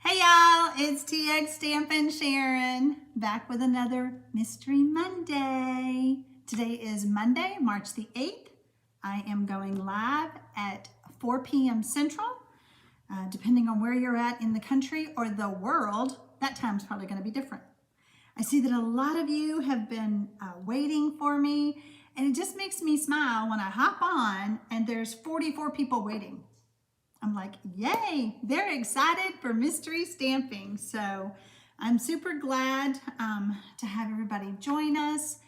Hey y'all, it's TxStampin Sharon, back with another Mystery Monday. Today is Monday, March the 8th. I am going live at 4 p.m. Central. Depending on where you're at in the country or the world, that time's probably going to be different. I see that a lot of you have been waiting for me, and it just makes me smile when I hop on and there's 44 people waiting. I'm like, yay, they're excited for mystery stamping. So I'm super glad to have everybody join us.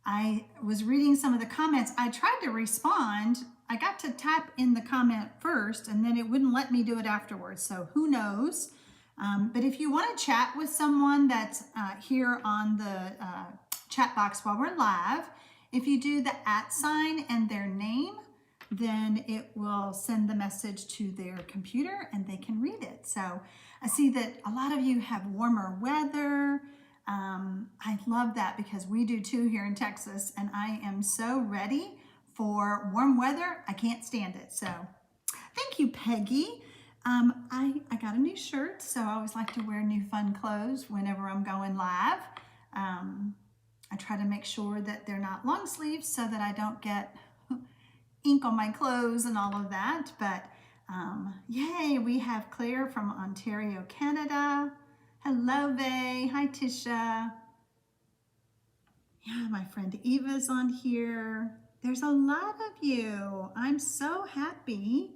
I was reading some of the comments. I tried to respond. I got to tap in the comment first and then it wouldn't let me do it afterwards. So who knows? But if you want to chat with someone that's here on the chat box while we're live, if you do the @ sign and their name, then it will send the message to their computer and they can read it. So I see that a lot of you have warmer weather. I love that because we do too here in Texas, and I am so ready for warm weather. I can't stand it. So thank you, Peggy. I got a new shirt, so I always like to wear new fun clothes whenever I'm going live. I try to make sure that they're not long sleeves so that I don't get ink on my clothes and all of that. But yay, we have Claire from Ontario, Canada. Hello, Vay. Hi, Tisha. Yeah, my friend Eva's on here. There's a lot of you. I'm so happy.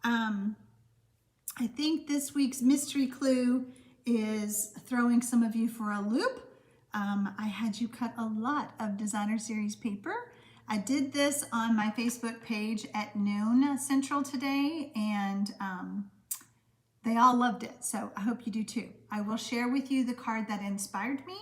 I think this week's mystery clue is throwing some of you for a loop. I had you cut a lot of designer series paper. I did this on my Facebook page at noon Central today, and they all loved it. So I hope you do too. I will share with you the card that inspired me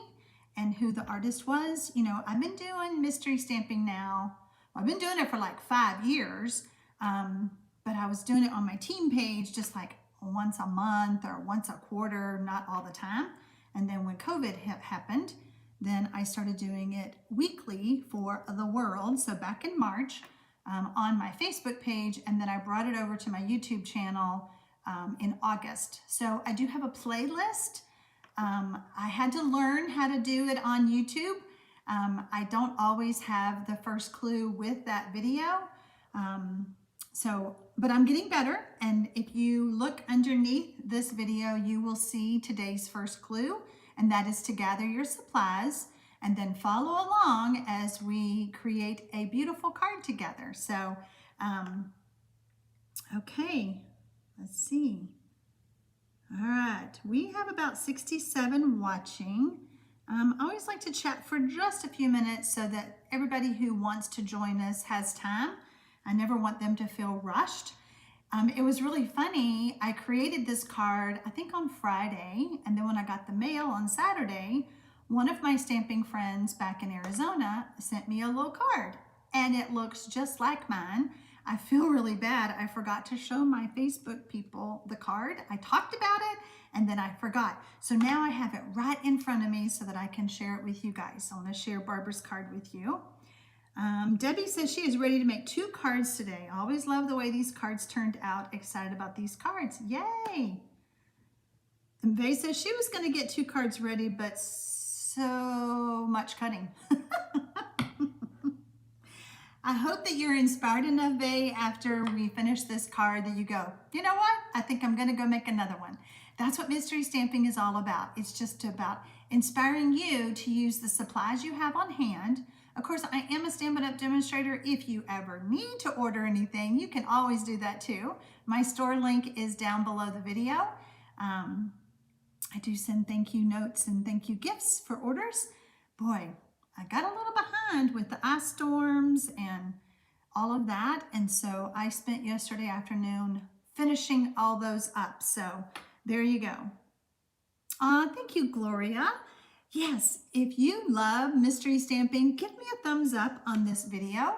and who the artist was. You know, I've been doing mystery stamping now. Well, I've been doing it for like 5 years, but I was doing it on my team page just like once a month or once a quarter, not all the time. And then when COVID happened, then I started doing it weekly for the world. So back in March on my Facebook page, and then I brought it over to my YouTube channel in August. So I do have a playlist. I had to learn how to do it on YouTube. I don't always have the first clue with that video. But I'm getting better. And if you look underneath this video, you will see today's first clue. And that is to gather your supplies and then follow along as we create a beautiful card together. So, okay, let's see. All right, we have about 67 watching. I always like to chat for just a few minutes so that everybody who wants to join us has time. I never want them to feel rushed. It was really funny. I created this card, I think on Friday, and then when I got the mail on Saturday, one of my stamping friends back in Arizona sent me a little card, and it looks just like mine. I feel really bad. I forgot to show my Facebook people the card. I talked about it, and then I forgot. So now I have it right in front of me so that I can share it with you guys. So I want to share Barbara's card with you. Debbie says she is ready to make 2 cards today. I always love the way these cards turned out. Excited about these cards. Yay! And Vay says she was going to get 2 cards ready, but so much cutting. I hope that you're inspired enough, Vay, after we finish this card that you go, you know what? I think I'm going to go make another one. That's what mystery stamping is all about. It's just about inspiring you to use the supplies you have on hand. Of course, I am a Stampin' Up! Demonstrator. If you ever need to order anything, you can always do that too. My store link is down below the video. I do send thank you notes and thank you gifts for orders. Boy, I got a little behind with the ice storms and all of that. And so I spent yesterday afternoon finishing all those up. So there you go. Thank you, Gloria. Yes, if you love mystery stamping, give me a thumbs up on this video.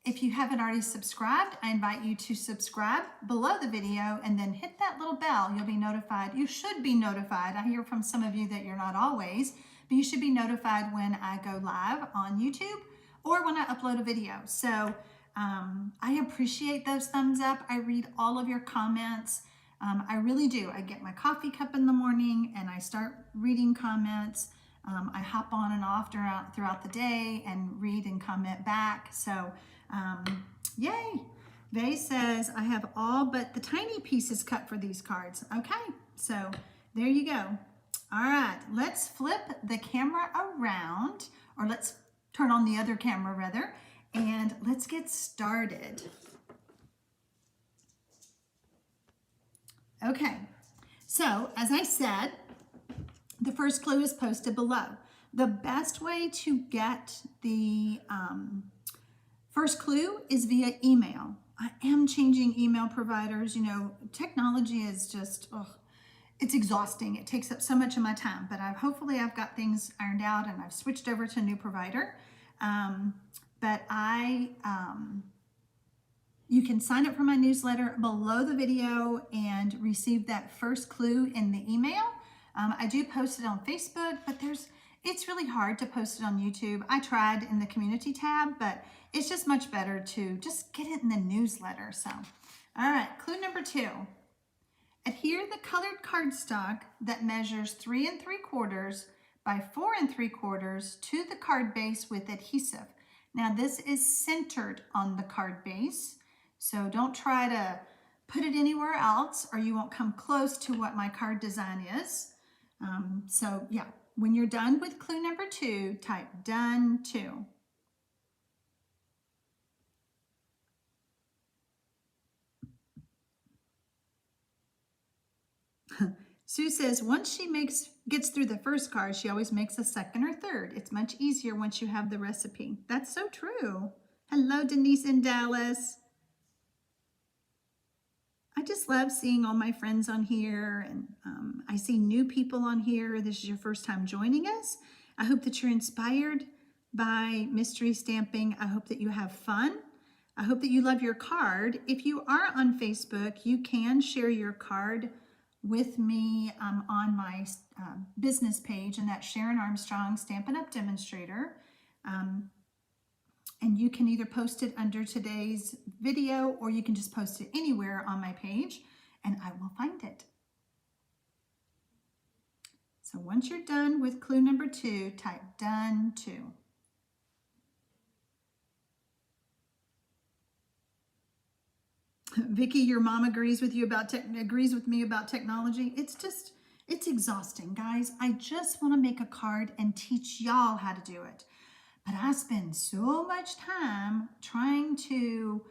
If you haven't already subscribed, I invite you to subscribe below the video and then hit that little bell. You'll be notified. You should be notified. I hear from some of you that you're not always, but you should be notified when I go live on YouTube or when I upload a video. So I appreciate those thumbs up. I read all of your comments. I really do. I get my coffee cup in the morning and I start reading comments. I hop on and off throughout the day and read and comment back. So, yay. Vay says, I have all but the tiny pieces cut for these cards. Okay, so there you go. All right, let's flip the camera around, or let's turn on the other camera rather, and let's get started. Okay, so as I said, the first clue is posted below. The best way to get the first clue is via email. I am changing email providers. You know, technology is just, it's exhausting. It takes up so much of my time, but hopefully I've got things ironed out and I've switched over to a new provider. You can sign up for my newsletter below the video and receive that first clue in the email. I do post it on Facebook, but it's really hard to post it on YouTube. I tried in the community tab, but it's just much better to just get it in the newsletter. So, all right, clue number 2. Adhere the colored cardstock that measures 3 3/4 by 4 3/4 to the card base with adhesive. Now this is centered on the card base, so don't try to put it anywhere else or you won't come close to what my card design is. So yeah, when you're done with clue number 2, type done 2. Sue says once she gets through the first card, she always makes a second or third. It's much easier once you have the recipe. That's so true. Hello, Denise in Dallas. I just love seeing all my friends on here, and I see new people on here. This is your first time joining us. I hope that you're inspired by mystery stamping. I hope that you have fun. I hope that you love your card. If you are on Facebook, you can share your card with me on my business page, and that's Sharon Armstrong, Stampin' Up! Demonstrator. And you can either post it under today's video or you can just post it anywhere on my page and I will find it. So once you're done with clue number 2, type done 2. Vicki, your mom agrees with me about technology. It's exhausting, guys. I just want to make a card and teach y'all how to do it. But I spend so much time trying to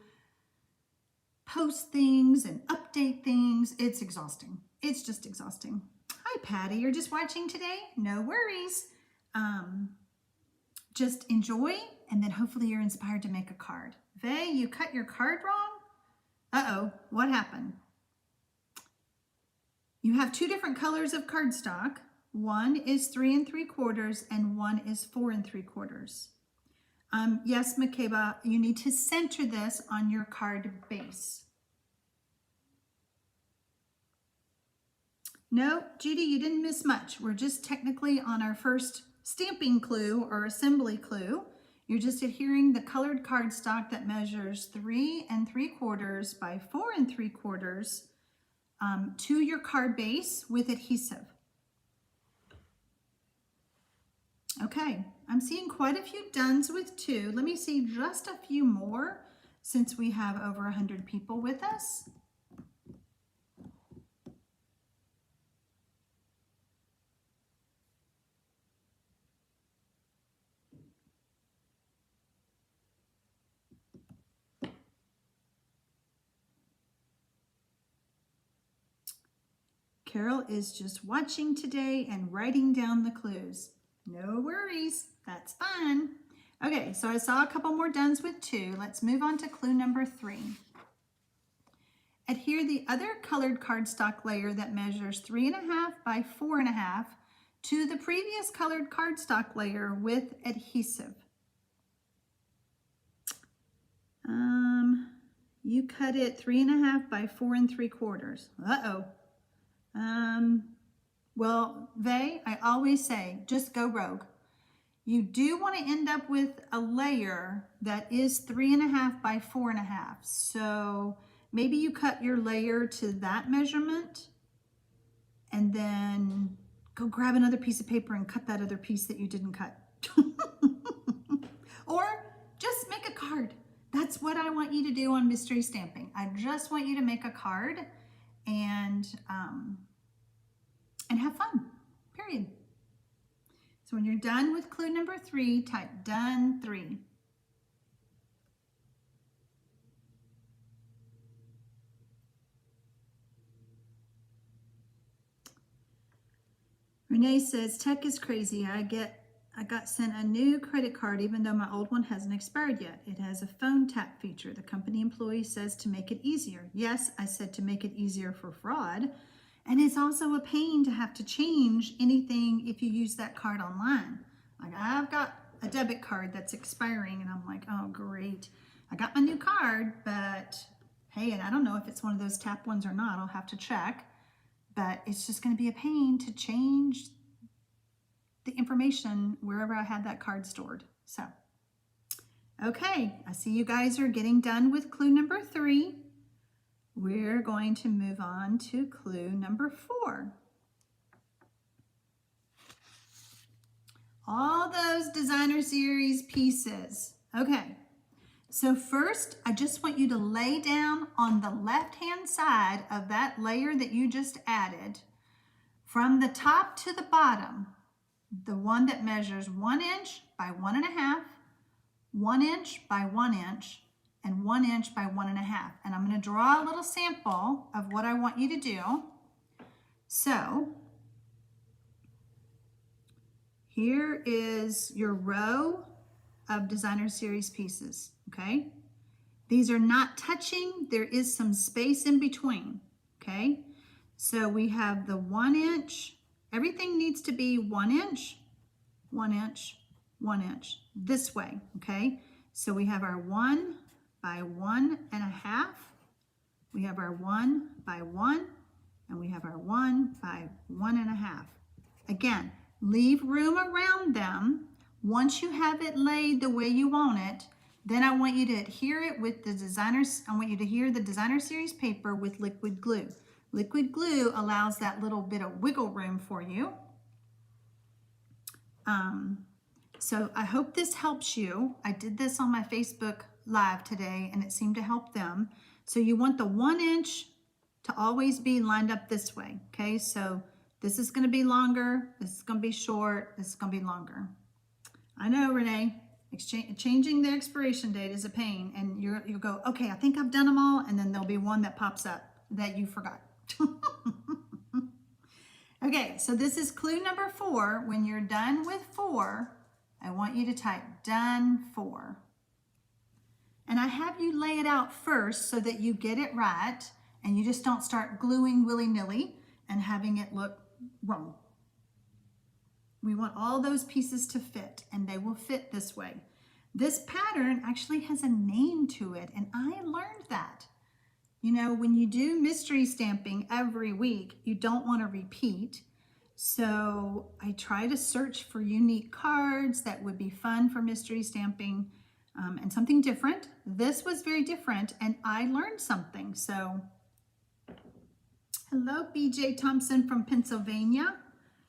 post things and update things. It's exhausting. It's just exhausting. Hi, Patty. You're just watching today? No worries. Just enjoy, and then hopefully you're inspired to make a card. Vay, you cut your card wrong? Uh-oh, what happened? You have 2 different colors of cardstock. One is 3 3/4 and one is 4 3/4. Yes, Makeba, you need to center this on your card base. No, Judy, you didn't miss much. We're just technically on our first stamping clue or assembly clue. You're just adhering the colored cardstock that measures 3 3/4 by 4 3/4 to your card base with adhesive. Okay, I'm seeing quite a few dones with 2. Let me see just a few more since we have over 100 people with us. Carol is just watching today and writing down the clues. No worries, that's fine. Okay, so I saw a couple more dones with 2. Let's move on to clue number 3. Adhere the other colored cardstock layer that measures 3 1/2 by 4 1/2 to the previous colored cardstock layer with adhesive. You cut it 3 1/2 by 4 3/4. Uh-oh. Well, Vay, I always say, just go rogue. You do want to end up with a layer that is 3 1/2 by 4 1/2. So maybe you cut your layer to that measurement and then go grab another piece of paper and cut that other piece that you didn't cut. Or just make a card. That's what I want you to do on mystery stamping. I just want you to make a card and have fun, period. So when you're done with clue number 3, type done 3. Renee says, tech is crazy. I got sent a new credit card even though my old one hasn't expired yet. It has a phone tap feature. The company employee says to make it easier. Yes, I said to make it easier for fraud. And it's also a pain to have to change anything if you use that card online. Like, I've got a debit card that's expiring and I'm like, oh great. I got my new card, but hey, and I don't know if it's one of those tap ones or not. I'll have to check. But it's just going to be a pain to change the information wherever I had that card stored. So, okay, I see you guys are getting done with clue number 3. We're going to move on to clue number 4. All those designer series pieces. Okay, so first, I just want you to lay down on the left-hand side of that layer that you just added, from the top to the bottom, the one that measures 1 inch by 1.5, 1 inch by 1 inch, and 1 inch by 1.5. And I'm going to draw a little sample of what I want you to do. So here is your row of designer series pieces, okay? These are not touching. There is some space in between, okay? So we have the 1 inch. Everything needs to be 1 inch, 1 inch, 1 inch, this way, okay? So we have our 1 by 1.5. We have our 1 by 1, and we have our 1 by 1.5. Again, leave room around them. Once you have it laid the way you want it, then I want you to adhere it with the designers. I want you to adhere the designer series paper with liquid glue. Liquid glue allows that little bit of wiggle room for you. So I hope this helps you. I did this on my Facebook Live today and it seemed to help them. So you want the 1 inch to always be lined up this way, okay? So this is gonna be longer, this is gonna be short, this is gonna be longer. I know, Renee, changing the expiration date is a pain, and you'll go, okay, I think I've done them all, and then there'll be one that pops up that you forgot. Okay, so this is clue number 4. When you're done with 4, I want you to type done 4. And I have you lay it out first so that you get it right, and you just don't start gluing willy-nilly and having it look wrong. We want all those pieces to fit, and they will fit this way. This pattern actually has a name to it, and I learned that. You know, when you do mystery stamping every week, you don't want to repeat. So I try to search for unique cards that would be fun for mystery stamping, and something different. This was very different, and I learned something. So hello, BJ Thompson from Pennsylvania.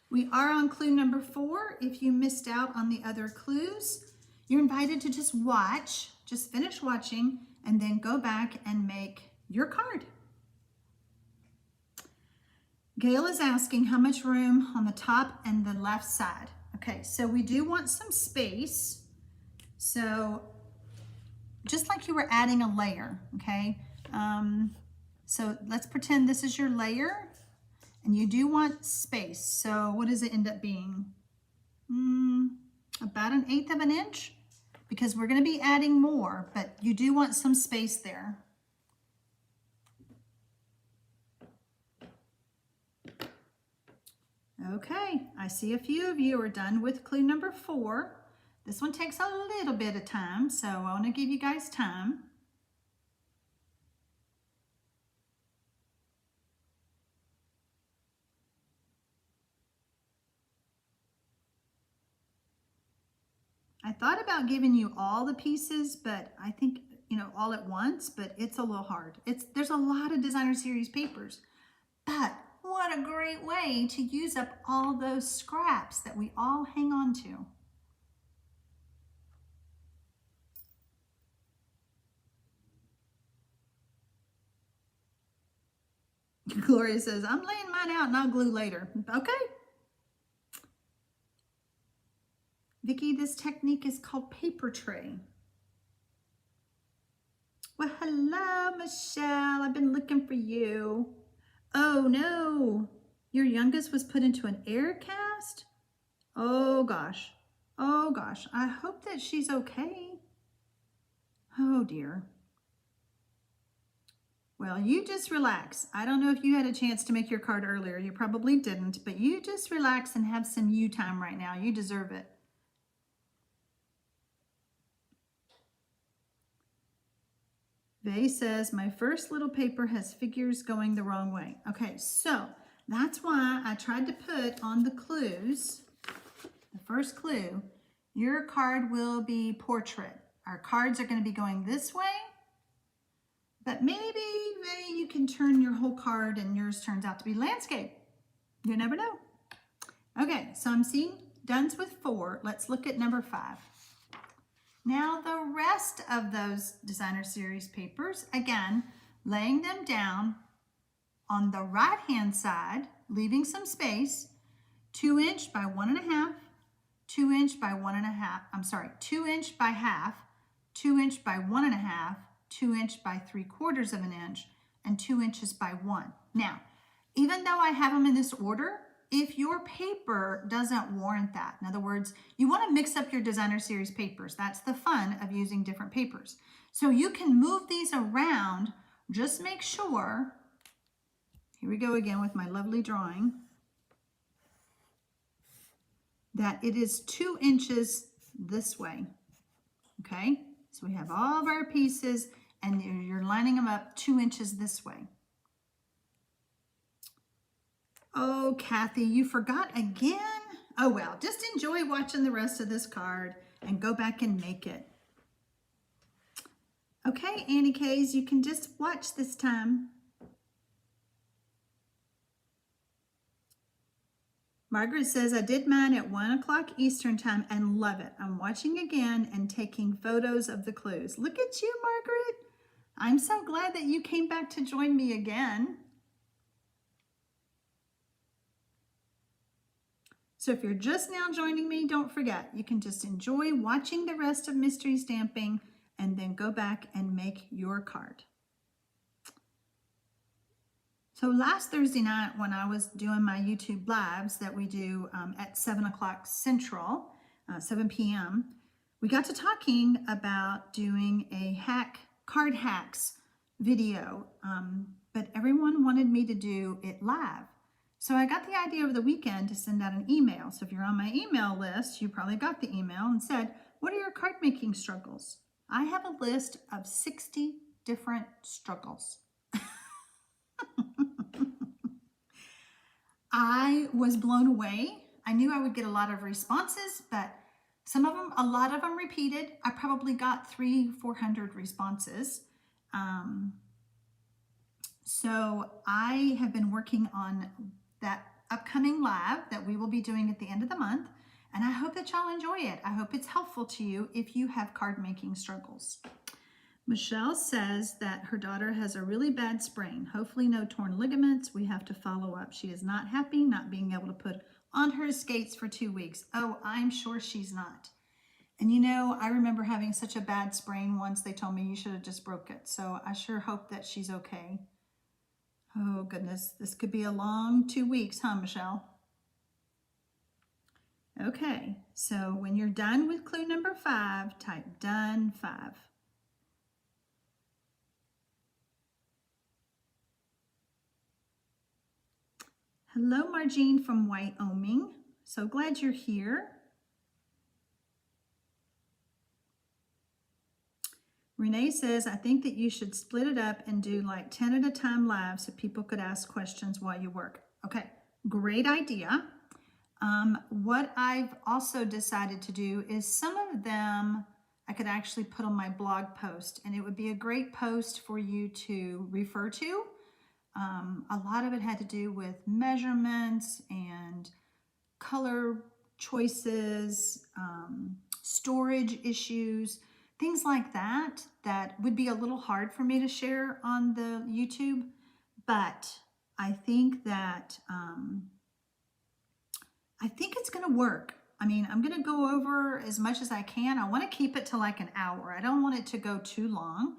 We are on clue number 4. If you missed out on the other clues, you're invited to just watch, just finish watching, and then go back and make your card. Gail is asking how much room on the top and the left side. Okay, so we do want some space. So just like you were adding a layer, okay? So let's pretend this is your layer. And you do want space. So what does it end up being? About 1/8 of an inch, because we're going to be adding more, but you do want some space there. Okay, I see a few of you are done with clue number 4. This one takes a little bit of time, so I want to give you guys time. I thought about giving you all the pieces, but I think you know, all at once, but it's a little hard. There's a lot of designer series papers, but what a great way to use up all those scraps that we all hang on to. Gloria says, I'm laying mine out and I'll glue later. Okay. Vicki, this technique is called paper tray. Well, hello, Michelle. I've been looking for you. Oh no, your youngest was put into an air cast? Oh gosh. Oh gosh. I hope that she's okay. Oh dear. Well, you just relax. I don't know if you had a chance to make your card earlier. You probably didn't, but you just relax and have some you time right now. You deserve it. Vay says, my first little paper has figures going the wrong way. Okay, so that's why I tried to put on the clues, the first clue, your card will be portrait. Our cards are going to be going this way. But maybe you can turn your whole card and yours turns out to be landscape. You never know. Okay, so I'm seeing done's with 4. Let's look at number 5. Now the rest of those designer series papers, again, laying them down on the right hand side, leaving some space, 2 inch by 1.5, 2 inch by 1.5, I'm sorry, 2 inch by half, 2 inch by 1.5, 2 inch by 3/4 of an inch, and 2 inches by 1. Now, even though I have them in this order, if your paper doesn't warrant that, in other words, you want to mix up your designer series papers. That's the fun of using different papers. So you can move these around. Just make sure, here we go again with my lovely drawing, that it is 2 inches this way. Okay, so we have all of our pieces and you're lining them up 2 inches this way. Oh, Kathy, you forgot again? Oh, well, just enjoy watching the rest of this card and go back and make it. Okay, Annie K's, you can just watch this time. Margaret says, I did mine at 1 o'clock Eastern time and love it. I'm watching again and taking photos of the clues. Look at you, Margaret. I'm so glad that you came back to join me again. So if you're just now joining me, don't forget, you can just enjoy watching the rest of Mystery Stamping and then go back and make your card. So last Thursday night when I was doing my YouTube lives that we do at 7 o'clock Central, 7 p.m., we got to talking about doing a card hacks video, but everyone wanted me to do it live. So I got the idea over the weekend to send out an email. So if you're on my email list, you probably got the email and said, what are your card making struggles? I have a list of 60 different struggles. I was blown away. I knew I would get a lot of responses, but a lot of them repeated. I probably got 300-400 responses. So I have been working on that upcoming live that we will be doing at the end of the month. And I hope that y'all enjoy it. I hope it's helpful to you if you have card making struggles. Michelle says that her daughter has a really bad sprain. Hopefully no torn ligaments. We have to follow up. She is not happy not being able to put on her skates for 2 weeks. Oh, I'm sure she's not. And you know, I remember having such a bad sprain once. They told me you should have just broke it. So I sure hope that she's okay. Oh goodness, this could be a long 2 weeks, huh, Michelle? Okay, so when you're done with clue number 5, type done 5. Hello, Margene from Wyoming. So glad you're here. Renee says, I think that you should split it up and do like 10 at a time live so people could ask questions while you work. Okay, great idea. What I've also decided to do is some of them I could actually put on my blog post, and it would be a great post for you to refer to. A lot of it had to do with measurements and color choices, storage issues, things like that, that would be a little hard for me to share on the YouTube. But I think that, I think it's going to work. I mean, I'm going to go over as much as I can. I want to keep it to like an hour. I don't want it to go too long,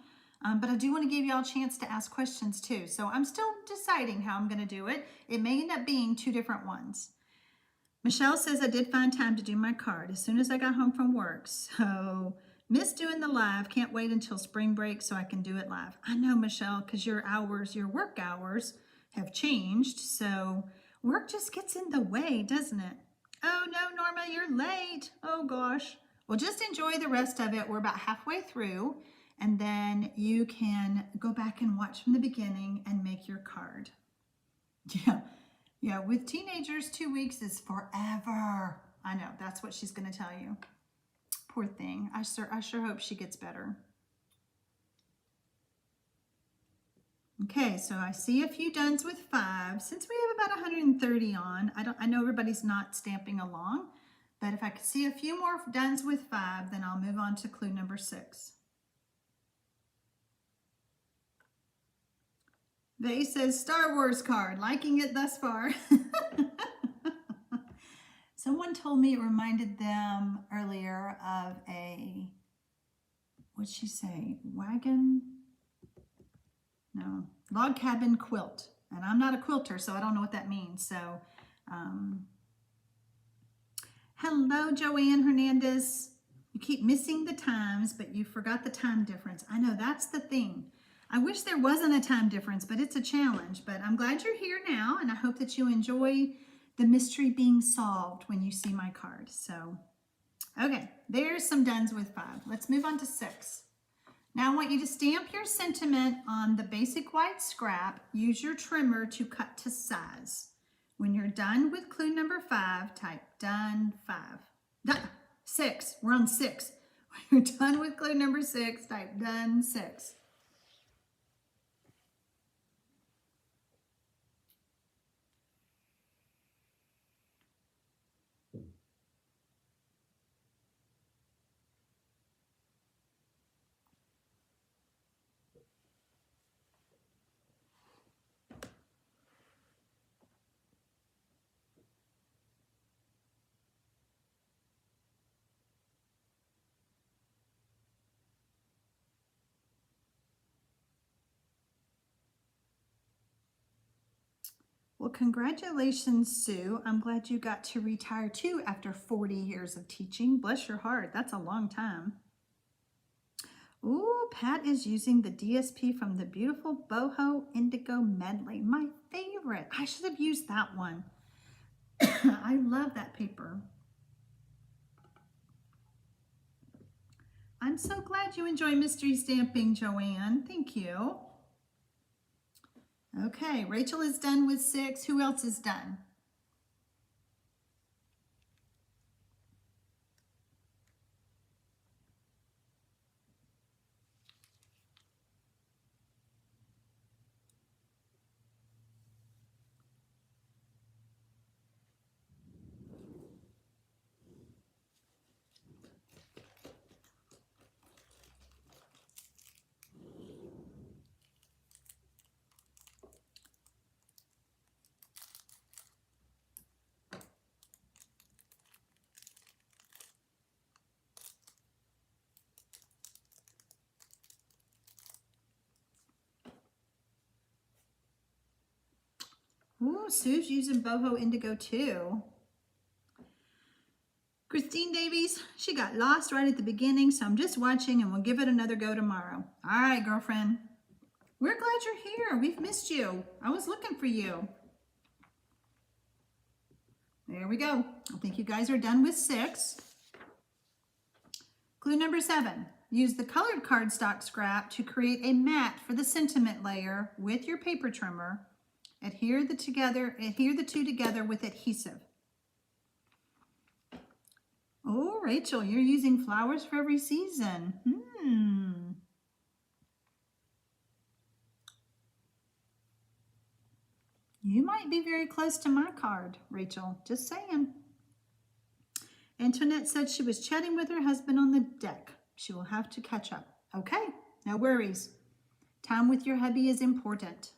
but I do want to give y'all a chance to ask questions too. So I'm still deciding how I'm going to do it. It may end up being 2 different ones. Michelle says, I did find time to do my card as soon as I got home from work. So missed doing the live. Can't wait until spring break so I can do it live. I know, Michelle, because your hours, your work hours have changed. So work just gets in the way, doesn't it? Oh no, Norma, you're late. Oh gosh. Well, just enjoy the rest of it. We're about halfway through, and then you can go back and watch from the beginning and make your card. Yeah, with teenagers, 2 weeks is forever. I know, that's what she's going to tell you. Poor thing. I sure hope she gets better. Okay, so I see a few dones with 5. Since we have about 130 on, I know everybody's not stamping along, but if I could see a few more dones with 5, then I'll move on to clue number 6. Vay says Star Wars card, liking it thus far. Someone told me it reminded them earlier of a, what'd she say, wagon? No, log cabin quilt. And I'm not a quilter, so I don't know what that means. So, hello, Joanne Hernandez. You keep missing the times, but you forgot the time difference. I know, that's the thing. I wish there wasn't a time difference, but it's a challenge. But I'm glad you're here now, and I hope that you enjoy the mystery being solved when you see my card. So, okay, there's some dones with 5. Let's move on to 6. Now I want you to stamp your sentiment on the basic white scrap. Use your trimmer to cut to size. When you're done with clue number 5, type done 5. 6, we're on 6. When you're done with clue number 6, type done 6. Well, congratulations, Sue. I'm glad you got to retire too after 40 years of teaching. Bless your heart. That's a long time. Ooh, Pat is using the DSP from the beautiful Boho Indigo Medley. My favorite. I should have used that one. I love that paper. I'm so glad you enjoy mystery stamping, Joanne. Thank you. Okay, Rachel is done with 6. Who else is done? Ooh, Sue's using Boho Indigo too. Christine Davies, she got lost right at the beginning, so I'm just watching and we'll give it another go tomorrow. All right, girlfriend. We're glad you're here. We've missed you. I was looking for you. There we go. I think you guys are done with 6. Clue number 7. Use the colored cardstock scrap to create a mat for the sentiment layer with your paper trimmer. Adhere the two together with adhesive. Oh, Rachel, you're using flowers for every season. You might be very close to my card, Rachel. Just saying. Antoinette said she was chatting with her husband on the deck. She will have to catch up. Okay, no worries. Time with your hubby is important.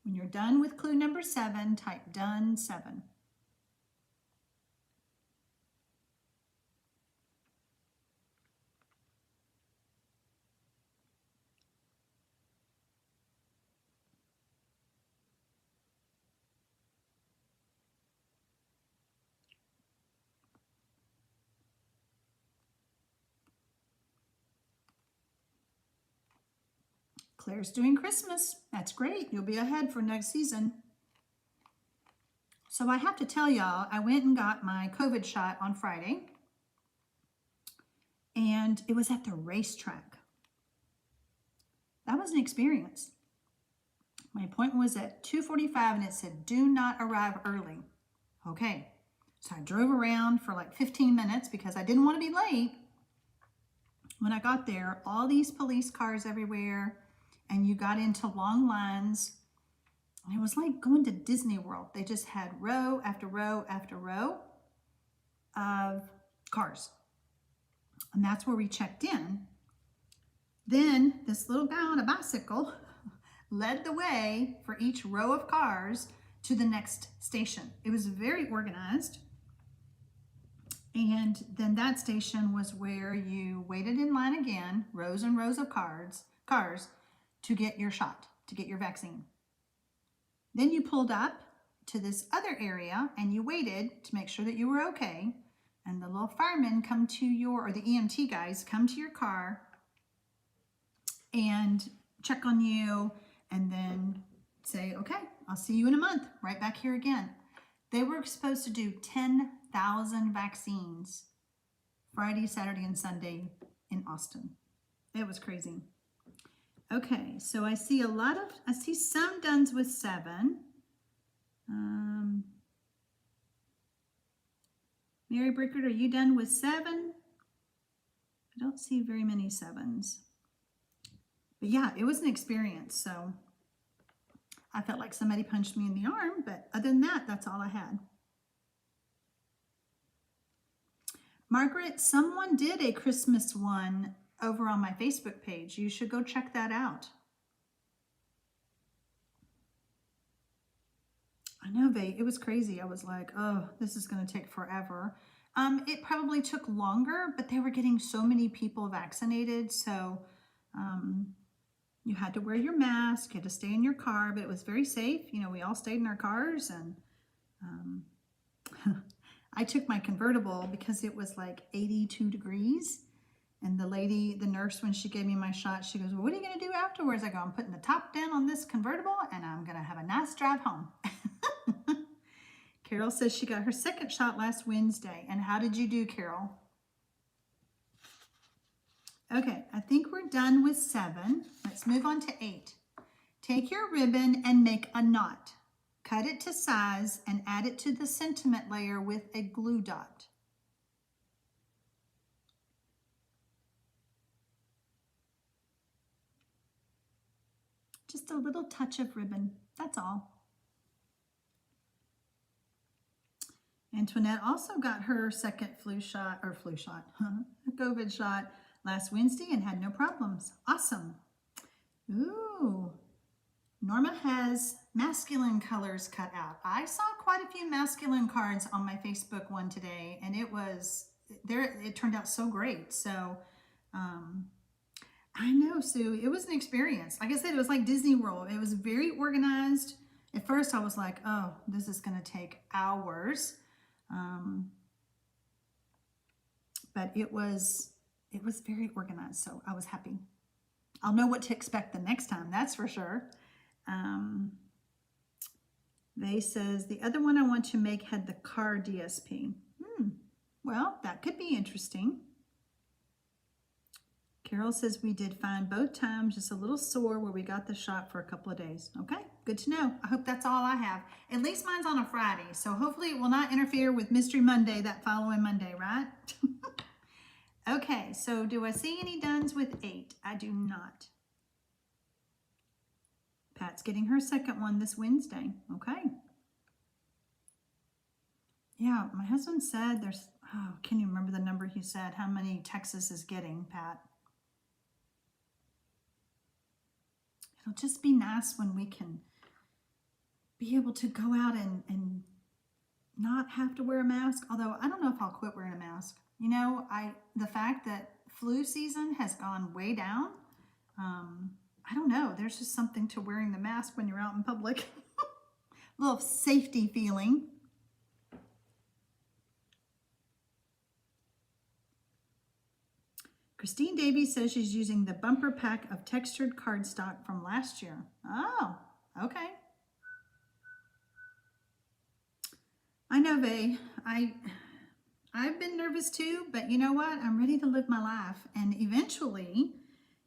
When you're done with clue number 7, type done 7. Claire's doing Christmas. That's great. You'll be ahead for next season. So I have to tell y'all, I went and got my COVID shot on Friday. And it was at the racetrack. That was an experience. My appointment was at 2:45 and it said, do not arrive early. Okay. So I drove around for like 15 minutes because I didn't want to be late. When I got there, all these police cars everywhere, and you got into long lines. It was like going to Disney World. They just had row after row after row of cars. And that's where we checked in. Then this little guy on a bicycle led the way for each row of cars to the next station. It was very organized. And then that station was where you waited in line again, rows and rows of cars to get your shot, to get your vaccine. Then you pulled up to this other area and you waited to make sure that you were okay. And the little firemen come to your, or the EMT guys come to your car and check on you and then say, okay, I'll see you in a month, right back here again. They were supposed to do 10,000 vaccines Friday, Saturday, and Sunday in Austin. It was crazy. Okay, so I see some dones with 7. Mary Brickard, are you done with 7? I don't see very many 7s. But yeah, it was an experience. So I felt like somebody punched me in the arm, but other than that, that's all I had. Margaret, someone did a Christmas one over on my Facebook page. You should go check that out. I know, it was crazy. I was like, oh, this is going to take forever. It probably took longer, but they were getting so many people vaccinated. So you had to wear your mask, you had to stay in your car, but it was very safe. You know, we all stayed in our cars, and I took my convertible because it was like 82 degrees. And the nurse, when she gave me my shot, she goes, well, what are you going to do afterwards? I go, I'm putting the top down on this convertible and I'm going to have a nice drive home. Carol says she got her second shot last Wednesday. And how did you do, Carol? Okay, I think we're done with 7. Let's move on to 8. Take your ribbon and make a knot. Cut it to size and add it to the sentiment layer with a glue dot. Just a little touch of ribbon, that's all. Antoinette also got her second COVID shot last Wednesday and had no problems. Awesome. Ooh, Norma has masculine colors cut out. I saw quite a few masculine cards on my Facebook one today, and it turned out so great. So, I know, Sue, it was an experience. Like I said, it was like Disney World. It was very organized. At first I was like, oh, this is going to take hours. But it was very organized, so I was happy. I'll know what to expect the next time, that's for sure. They says, the other one I want to make had the car DSP. Well, that could be interesting. Carol says we did fine both times, just a little sore where we got the shot for a couple of days. Okay, good to know. I hope that's all I have. At least mine's on a Friday, so hopefully it will not interfere with Mystery Monday that following Monday, right? Okay, so do I see any dones with 8? I do not. Pat's getting her second one this Wednesday. Okay. Yeah, my husband said there's, oh, can you remember the number he said, how many Texas is getting, Pat? It'll just be nice when we can be able to go out and not have to wear a mask. Although I don't know if I'll quit wearing a mask. You know, the fact that flu season has gone way down, I don't know. There's just something to wearing the mask when you're out in public. A little safety feeling. Christine Davies says she's using the bumper pack of textured cardstock from last year. Oh, okay. I know, Vay. I've been nervous too, but you know what? I'm ready to live my life. And eventually,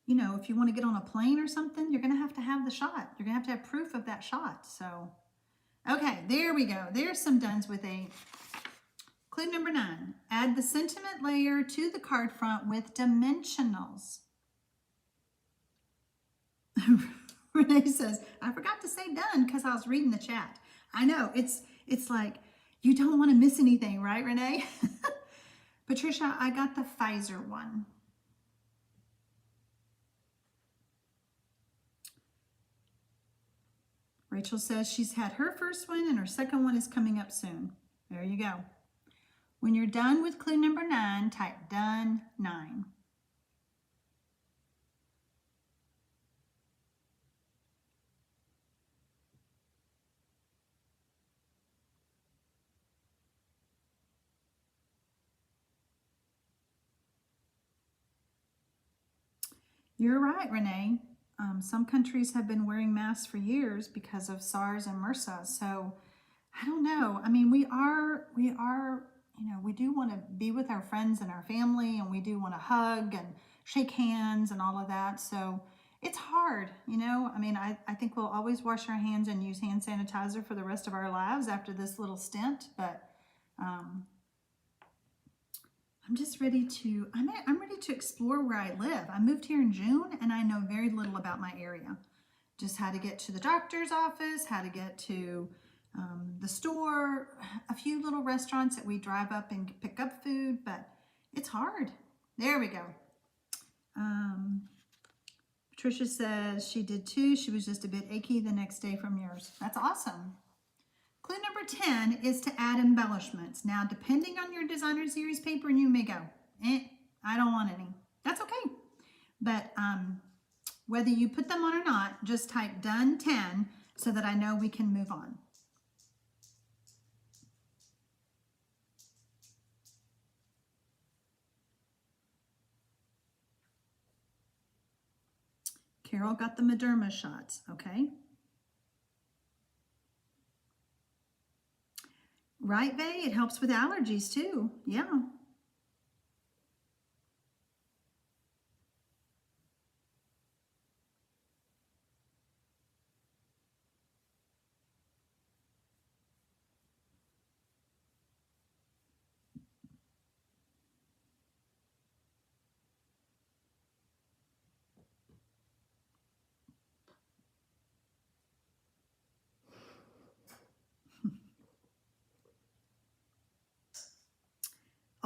you know, if you want to get on a plane or something, you're going to have the shot. You're going to have proof of that shot. So, okay, there we go. There's some dones with 8. Clue number 9, add the sentiment layer to the card front with dimensionals. Renee says, I forgot to say done because I was reading the chat. I know, it's like, you don't want to miss anything, right, Renee? Patricia, I got the Pfizer one. Rachel says she's had her first one and her second one is coming up soon. There you go. When you're done with clue number 9, type done 9. You're right, Renee. Some countries have been wearing masks for years because of SARS and MRSA. So I don't know. I mean, we are, you know, we do want to be with our friends and our family, and we do want to hug and shake hands and all of that. So it's hard, you know. I mean, I think we'll always wash our hands and use hand sanitizer for the rest of our lives after this little stint. But I'm just ready to, I'm ready to explore where I live. I moved here in June and I know very little about my area. Just how to get to the doctor's office, how to get to the store, a few little restaurants that we drive up and pick up food, but it's hard. There we go. Patricia says she did too. She was just a bit achy the next day from yours. That's awesome. Clue number 10 is to add embellishments. Now, depending on your designer series paper, you may go, I don't want any. That's okay. But whether you put them on or not, just type done 10 so that I know we can move on. Carol got the Moderna shots, okay? Right, Vay? It helps with allergies too. Yeah.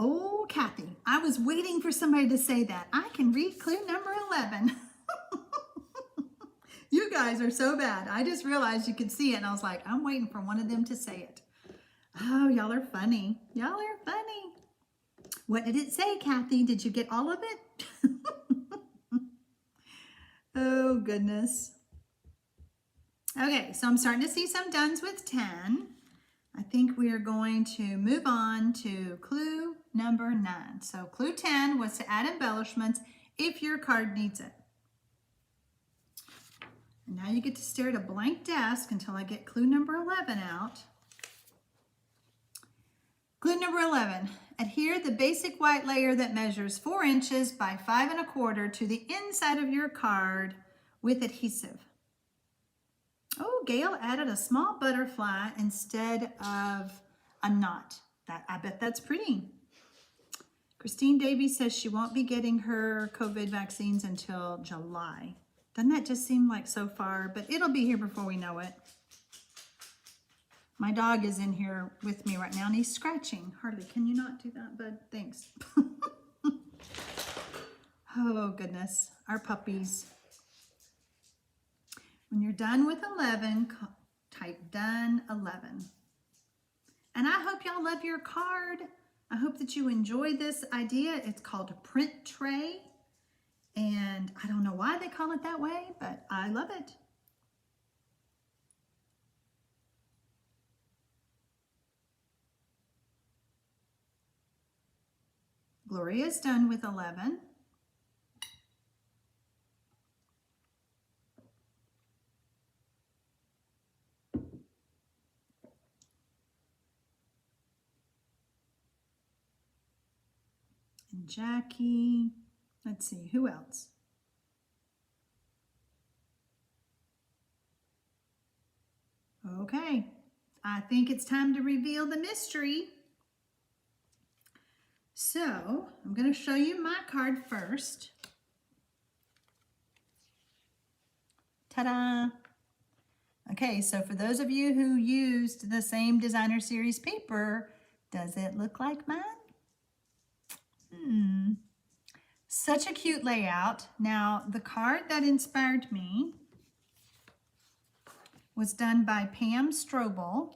Oh, Kathy, I was waiting for somebody to say that. I can read clue number 11. You guys are so bad. I just realized you could see it, and I was like, I'm waiting for one of them to say it. Oh, y'all are funny. Y'all are funny. What did it say, Kathy? Did you get all of it? Oh, goodness. Okay, so I'm starting to see some dones with 10. I think we are going to move on to clue number 9. So clue 10 was to add embellishments if your card needs it. And now you get to stare at a blank desk until I get clue number 11 out. Glue number 11. Adhere the basic white layer that measures 4 inches by 5 1/4 to the inside of your card with adhesive. Oh, Gail added a small butterfly instead of a knot. I bet that's pretty. Christine Davies says she won't be getting her COVID vaccines until July. Doesn't that just seem like so far? But it'll be here before we know it. My dog is in here with me right now and he's scratching. Harley, can you not do that, bud? Thanks. Oh, goodness. Our puppies. When you're done with 11, type done 11. And I hope y'all love your card. I hope that you enjoy this idea. It's called a print tray. And I don't know why they call it that way, but I love it. Gloria's done with 11. And Jackie, let's see, who else? Okay, I think it's time to reveal the mystery. So I'm going to show you my card first. Ta-da! Okay, so for those of you who used the same designer series paper, does it look like mine? Such a cute layout. Now, the card that inspired me was done by Pam Strobel.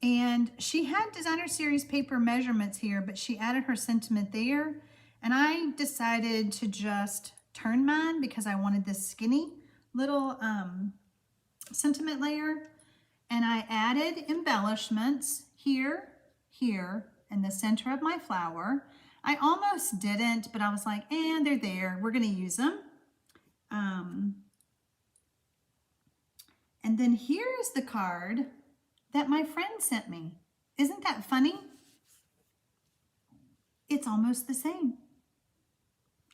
And she had designer series paper measurements here, but she added her sentiment there. And I decided to just turn mine because I wanted this skinny little sentiment layer. And I added embellishments here, here, in the center of my flower. I almost didn't, but I was like, they're there. We're going to use them. And then here's the card that my friend sent me. Isn't that funny? It's almost the same.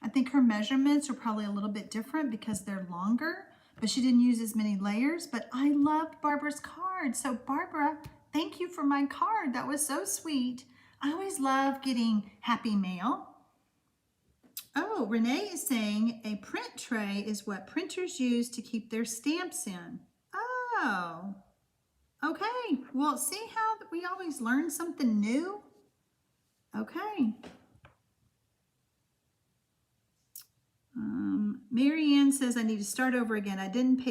I think her measurements are probably a little bit different because they're longer, but she didn't use as many layers. But I loved Barbara's card. So Barbara, thank you for my card. That was so sweet. I always love getting happy mail. Oh, Renee is saying a print tray is what printers use to keep their stamps in. Oh, okay. Well, see how we always learn something new? Okay. Marianne says I need to start over again. I didn't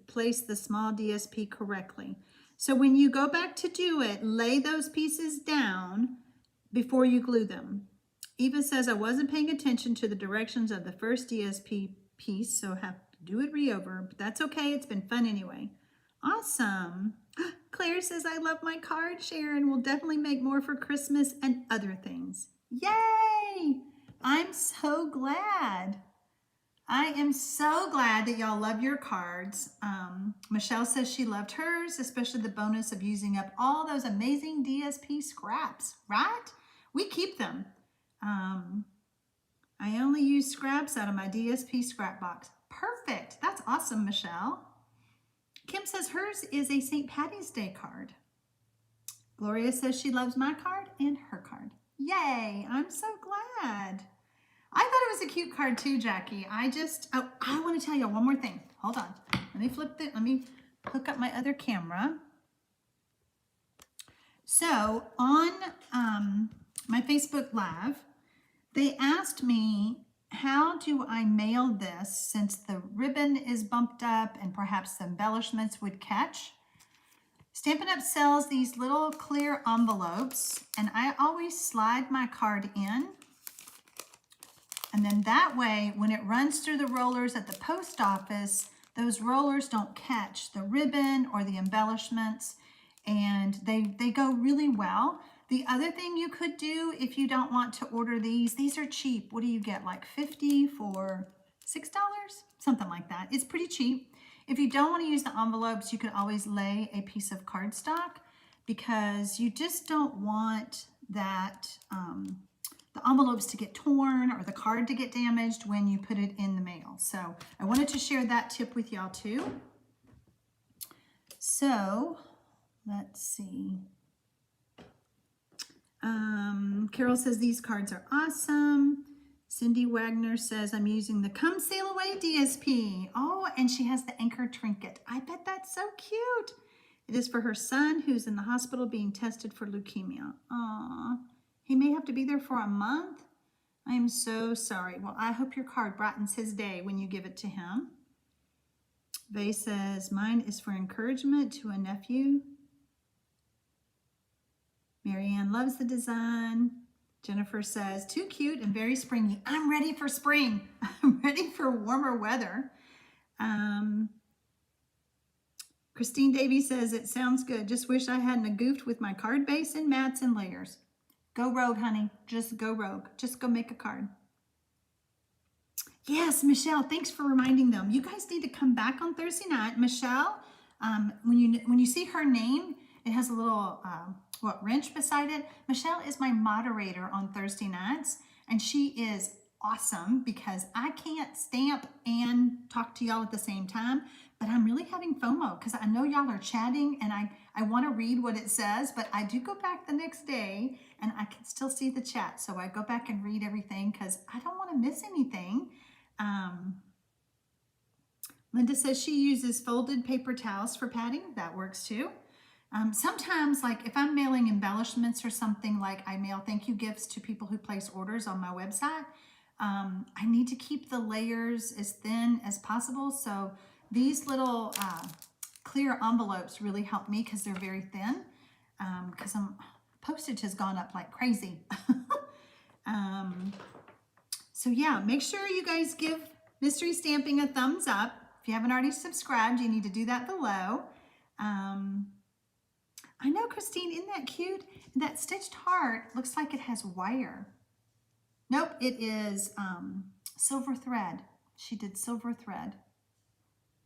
place the small DSP correctly. So when you go back to do it, lay those pieces down before you glue them. Eva says I wasn't paying attention to the directions of the first DSP piece, so I have to do it re-over, but that's okay. It's been fun anyway. Awesome. Claire says I love my card. Sharon will definitely make more for Christmas and other things. Yay! I'm so glad. I am so glad that y'all love your cards. Michelle says she loved hers, especially the bonus of using up all those amazing DSP scraps, right? We keep them. I only use scraps out of my DSP scrap box. Perfect. That's awesome, Michelle. Kim says hers is a St. Patty's Day card. Gloria says she loves my card and her card. Yay, I'm so glad. I thought it was a cute card too, Jackie. I want to tell you one more thing. Hold on. Let me hook up my other camera. So on my Facebook Live, they asked me, how do I mail this since the ribbon is bumped up and perhaps the embellishments would catch? Stampin' Up! Sells these little clear envelopes, and I always slide my card in. And then that way, when it runs through the rollers at the post office, those rollers don't catch the ribbon or the embellishments, and they go really well. The other thing you could do if you don't want to order these are cheap. What do you get, like 50 for $6? Something like that. It's pretty cheap. If you don't want to use the envelopes, you could always lay a piece of cardstock because you just don't want that the envelopes to get torn or the card to get damaged when you put it in the mail. So I wanted to share that tip with y'all too. So let's see. Carol says these cards are awesome. Cindy Wagner says I'm using the Come Sail Away DSP. Oh, and she has the anchor trinket. I bet that's so cute. It is for her son who's in the hospital being tested for leukemia. Aw, he may have to be there for a month. I am so sorry. Well, I hope your card brightens his day when you give it to him. Vay says mine is for encouragement to a nephew. Marianne loves the design. Jennifer says, too cute and very springy. I'm ready for spring. I'm ready for warmer weather. Christine Davies says, it sounds good. Just wish I hadn't goofed with my card base and mats and layers. Go rogue, honey. Just go rogue. Just go make a card. Yes, Michelle, thanks for reminding them. You guys need to come back on Thursday night. Michelle, when you see her name, it has a little wrench beside it. Michelle is my moderator on Thursday nights, and she is awesome because I can't stamp and talk to y'all at the same time, but I'm really having FOMO because I know y'all are chatting and I want to read what it says, but I do go back the next day and I can still see the chat. So I go back and read everything because I don't want to miss anything. Linda says she uses folded paper towels for padding. That works too. Sometimes, like if I'm mailing embellishments or something, like I mail thank you gifts to people who place orders on my website, I need to keep the layers as thin as possible. So these little clear envelopes really help me because they're very thin. Because postage has gone up like crazy. So yeah, make sure you guys give Mystery Stamping a thumbs up. If you haven't already subscribed, you need to do that below. I know, Christine, isn't that cute? That stitched heart looks like it has wire. Nope, it is silver thread. She did silver thread.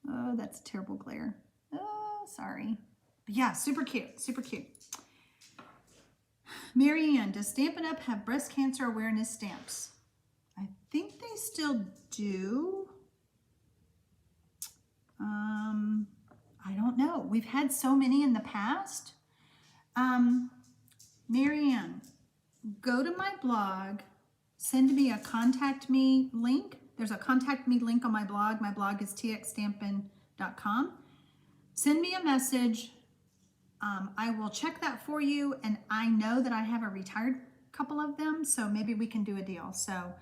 Oh, that's a terrible glare. Oh, sorry. But yeah, super cute, super cute. Marianne, does Stampin' Up! Have breast cancer awareness stamps? I think they still do. I don't know. We've had so many in the past. Marianne, go to my blog, send me a contact me link. There's a contact me link on my blog. My blog is TxStampin.com. Send me a message. I will check that for you, and I know that I have a retired couple of them, so maybe we can do a deal. So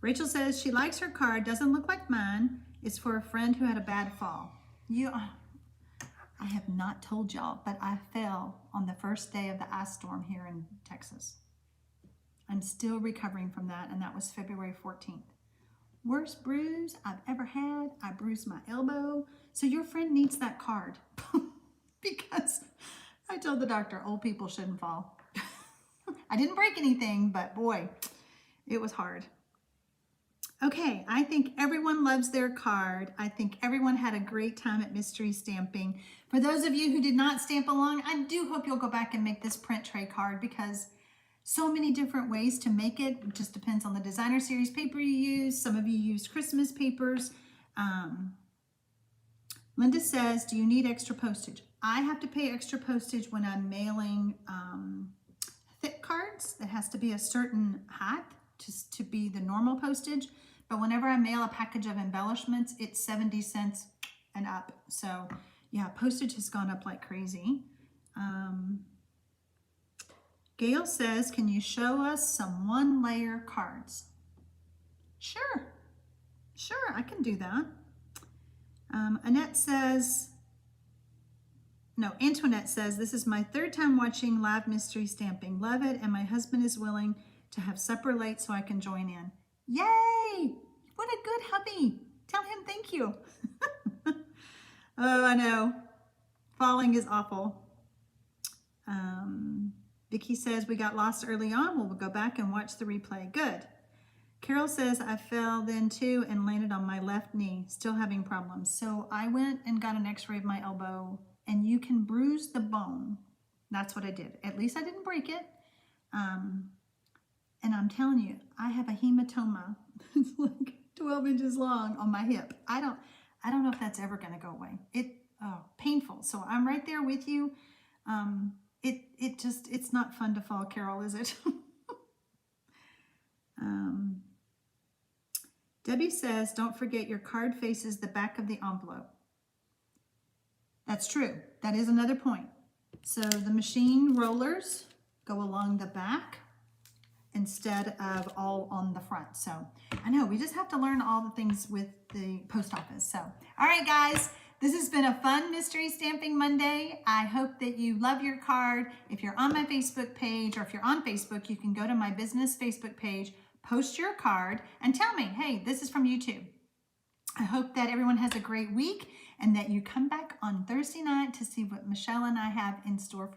Rachel says she likes her card, doesn't look like mine. It's for a friend who had a bad fall. I have not told y'all, but I fell on the first day of the ice storm here in Texas. I'm still recovering from that, and that was February 14th. Worst bruise I've ever had. I bruised my elbow. So your friend needs that card because I told the doctor old people shouldn't fall. I didn't break anything, but boy, it was hard. Okay, I think everyone loves their card. I think everyone had a great time at Mystery Stamping. For those of you who did not stamp along, I do hope you'll go back and make this print tray card because so many different ways to make it. It just depends on the designer series paper you use. Some of you use Christmas papers. Linda says, do you need extra postage? I have to pay extra postage when I'm mailing thick cards. That has to be a certain height just to be the normal postage. But whenever I mail a package of embellishments, it's 70 cents and up. So yeah, postage has gone up like crazy. Gail says, can you show us some one-layer cards? Sure, I can do that. Annette says, no, Antoinette says, this is my third time watching live Mystery Stamping. Love it, and my husband is willing to have supper late so I can join in. Yay! What a good hubby. Tell him thank you. Oh, I know. Falling is awful. Vicki says, we got lost early on. We'll go back and watch the replay. Good. Carol says, I fell then too and landed on my left knee, still having problems. So I went and got an x-ray of my elbow, and you can bruise the bone. That's what I did. At least I didn't break it. And I'm telling you, I have a hematoma. It's like 12 inches long on my hip. I don't know if that's ever going to go away. Painful. So I'm right there with you. It's not fun to fall, Carol, is it? Debbie says, don't forget your card faces the back of the envelope. That's true. That is another point. So the machine rollers go along the back instead of all on the front. So I know we just have to learn all the things with the post office. So, all right, guys, this has been a fun Mystery Stamping Monday. I hope that you love your card. If you're on my Facebook page, or if you're on Facebook, you can go to my business Facebook page, post your card, and tell me, hey, this is from YouTube. I hope that everyone has a great week and that you come back on Thursday night to see what Michelle and I have in store for you.